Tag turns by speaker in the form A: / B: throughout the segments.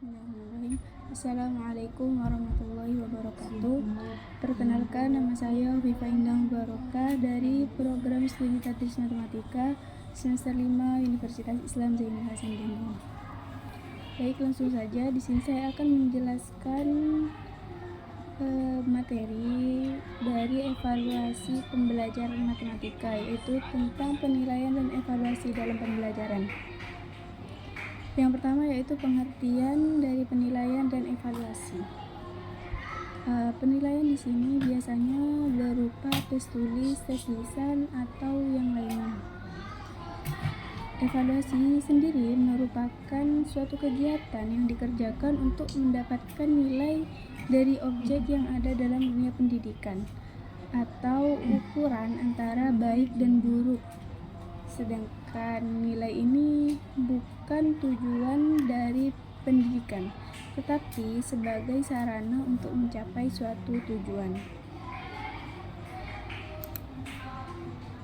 A: Bismillahirrahmanirrahim. Assalamualaikum warahmatullahi wabarakatuh. Perkenalkan, nama saya Viva Indah Baroka dari program studi Tadris Matematika semester 5 Universitas Islam Zainul Hasan Denggo. Baik, langsung saja. Di sini saya akan menjelaskan materi dari evaluasi pembelajaran matematika, yaitu tentang penilaian dan evaluasi dalam pembelajaran. Yang pertama yaitu pengertian dari penilaian dan evaluasi. Penilaian di sini biasanya berupa tes tulis, tes lisan, atau yang lainnya. Evaluasi sendiri merupakan suatu kegiatan yang dikerjakan untuk mendapatkan nilai dari objek yang ada dalam dunia pendidikan, atau ukuran antara baik dan buruk. Sedangkan nilai ini bukan tujuan dari pendidikan, tetapi sebagai sarana untuk mencapai suatu tujuan.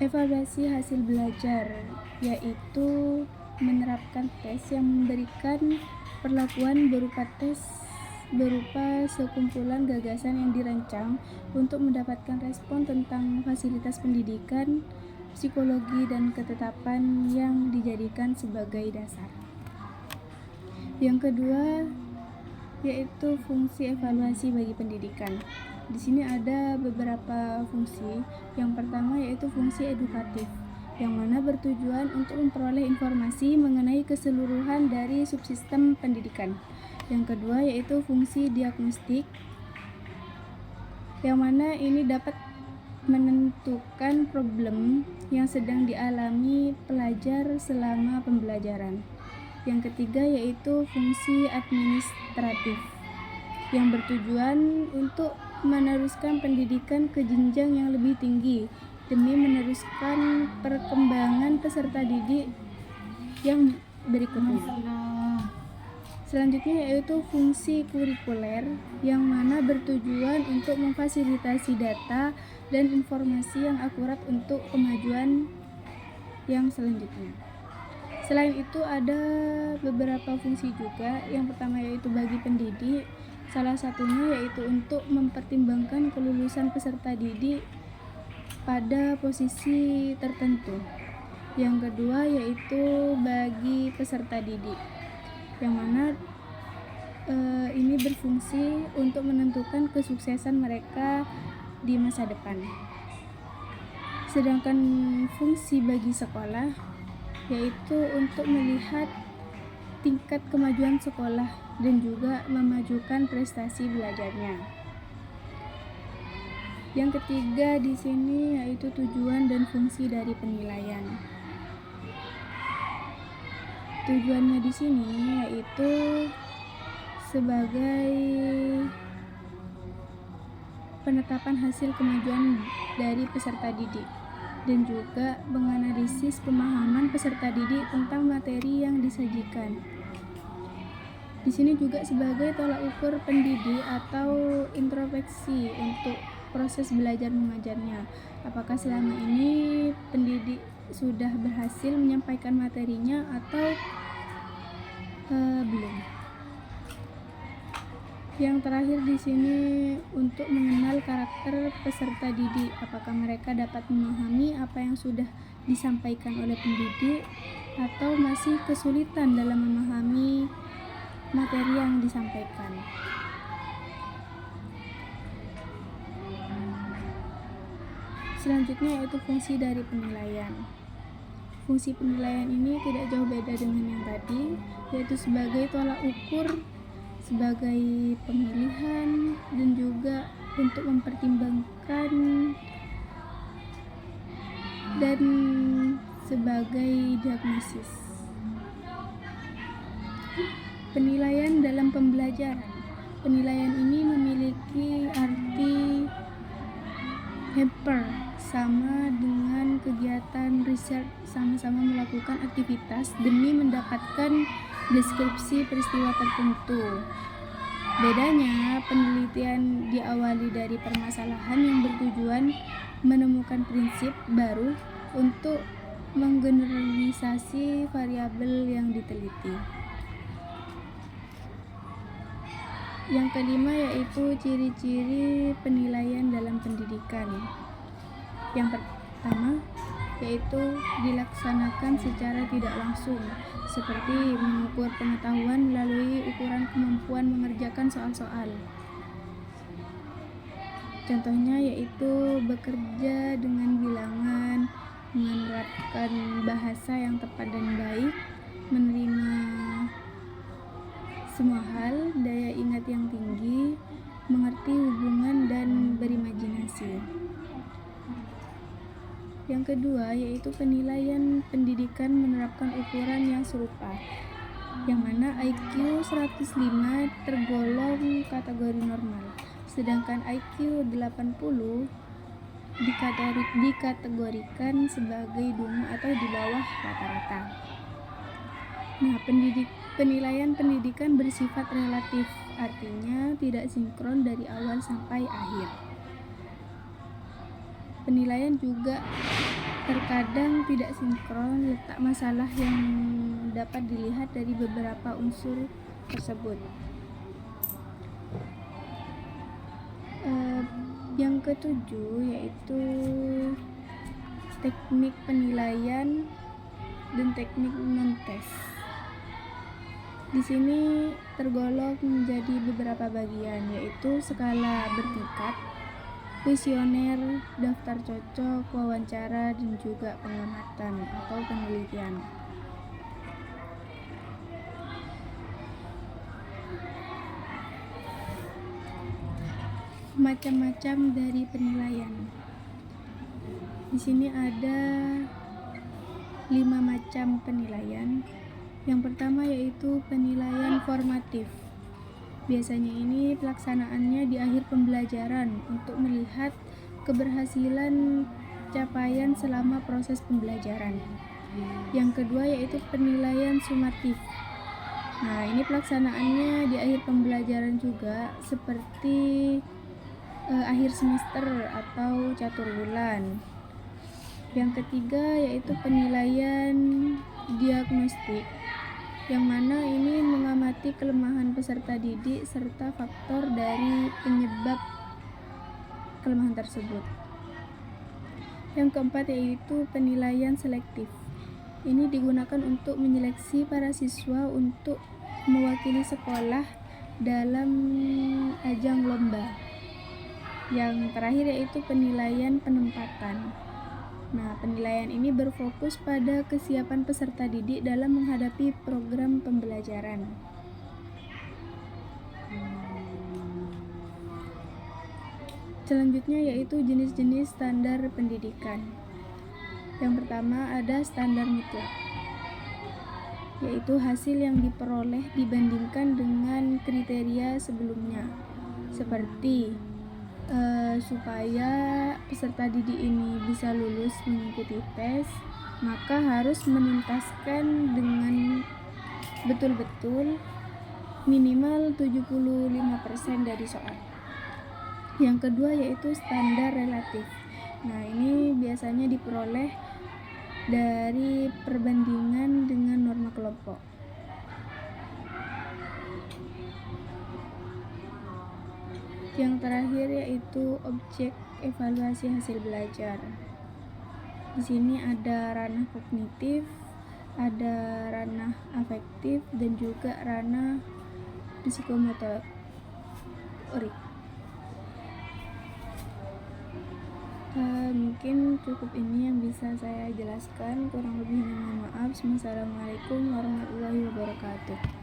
A: Evaluasi hasil belajar yaitu menerapkan tes yang memberikan perlakuan berupa sekumpulan gagasan yang dirancang untuk mendapatkan respon tentang fasilitas pendidikan, psikologi, dan ketetapan yang dijadikan sebagai dasar. Yang kedua yaitu fungsi evaluasi bagi pendidikan. Di sini ada beberapa fungsi. Yang pertama yaitu fungsi edukatif, yang mana bertujuan untuk memperoleh informasi mengenai keseluruhan dari subsistem pendidikan. Yang kedua yaitu fungsi diagnostik, yang mana ini dapat menentukan problem yang sedang dialami pelajar selama pembelajaran. Yang ketiga yaitu fungsi administratif, yang bertujuan untuk meneruskan pendidikan ke jenjang yang lebih tinggi demi meneruskan perkembangan peserta didik yang berikutnya. Selanjutnya yaitu fungsi kurikuler, yang mana bertujuan untuk memfasilitasi data dan informasi yang akurat untuk kemajuan yang selanjutnya. Selain itu ada beberapa fungsi juga. Yang pertama yaitu bagi pendidik, salah satunya yaitu untuk mempertimbangkan kelulusan peserta didik pada posisi tertentu. Yang kedua yaitu bagi peserta didik, yang mana ini berfungsi untuk menentukan kesuksesan mereka di masa depan. Sedangkan fungsi bagi sekolah yaitu untuk melihat tingkat kemajuan sekolah dan juga memajukan prestasi belajarnya. Yang ketiga di sini yaitu tujuan dan fungsi dari penilaian. Tujuannya di sini yaitu sebagai penetapan hasil kemajuan dari peserta didik dan juga menganalisis pemahaman peserta didik tentang materi yang disajikan. Di sini juga sebagai tolak ukur pendidik atau introspeksi untuk proses belajar mengajarnya. Apakah selama ini pendidik sudah berhasil menyampaikan materinya atau belum. Yang terakhir di sini untuk mengenal karakter peserta didik, apakah mereka dapat memahami apa yang sudah disampaikan oleh pendidik atau masih kesulitan dalam memahami materi yang disampaikan. Selanjutnya yaitu fungsi dari penilaian. Fungsi penilaian ini tidak jauh beda dengan yang tadi, yaitu sebagai tolak ukur, sebagai pemilihan, dan juga untuk mempertimbangkan dan sebagai diagnosis. Penilaian dalam pembelajaran. Penilaian ini memiliki arti hamper, sama dengan kegiatan riset sama-sama melakukan aktivitas demi mendapatkan deskripsi peristiwa tertentu. Bedanya, penelitian diawali dari permasalahan yang bertujuan menemukan prinsip baru untuk menggeneralisasi variabel yang diteliti. Yang kelima yaitu ciri-ciri penilaian dalam pendidikan. Yang pertama yaitu dilaksanakan secara tidak langsung, seperti mengukur pengetahuan melalui ukuran kemampuan mengerjakan soal-soal. Contohnya yaitu bekerja dengan bilangan, menerapkan bahasa yang tepat dan baik, menerima semua hal, daya ingat yang tinggi, mengerti hubungan, dan berimajinasi. Yang kedua yaitu penilaian pendidikan menerapkan ukuran yang serupa, yang mana IQ 105 tergolong kategori normal, sedangkan IQ 80 dikategorikan sebagai dungu atau di bawah rata-rata. Nah, penilaian pendidikan bersifat relatif, artinya tidak sinkron dari awal sampai akhir. Penilaian juga terkadang tidak sinkron, letak masalah yang dapat dilihat dari beberapa unsur tersebut. Yang ketujuh yaitu teknik penilaian dan teknik non-tes. Di sini tergolong menjadi beberapa bagian, yaitu skala bertingkat, kuesioner, daftar cocok, wawancara, dan juga pengamatan atau penelitian. Macam-macam dari penilaian. Di sini ada 5 macam penilaian. Yang pertama yaitu penilaian formatif. Biasanya ini pelaksanaannya di akhir pembelajaran untuk melihat keberhasilan capaian selama proses pembelajaran. Yang kedua yaitu penilaian sumatif. Nah, ini pelaksanaannya di akhir pembelajaran juga, seperti akhir semester atau catur bulan. Yang ketiga yaitu penilaian diagnostik, yang mana ini mengamati kelemahan peserta didik serta faktor dari penyebab kelemahan tersebut. Yang keempat yaitu penilaian selektif. Ini digunakan untuk menyeleksi para siswa untuk mewakili sekolah dalam ajang lomba. Yang terakhir yaitu penilaian penempatan. Nah, penilaian ini berfokus pada kesiapan peserta didik dalam menghadapi program pembelajaran. Selanjutnya yaitu jenis-jenis standar pendidikan. Yang pertama ada standar mutlak, yaitu hasil yang diperoleh dibandingkan dengan kriteria sebelumnya, seperti supaya peserta didik ini bisa lulus mengikuti tes, maka harus menuntaskan dengan betul-betul minimal 75% dari soal. Yang kedua yaitu standar relatif. Nah, ini biasanya diperoleh dari perbandingan dengan norma kelompok. Yang terakhir yaitu objek evaluasi hasil belajar. Di sini ada ranah kognitif, ada ranah afektif, dan juga ranah psikomotorik. Mungkin cukup ini yang bisa saya jelaskan, kurang lebihnya mohon maaf. Wassalamualaikum warahmatullahi wabarakatuh.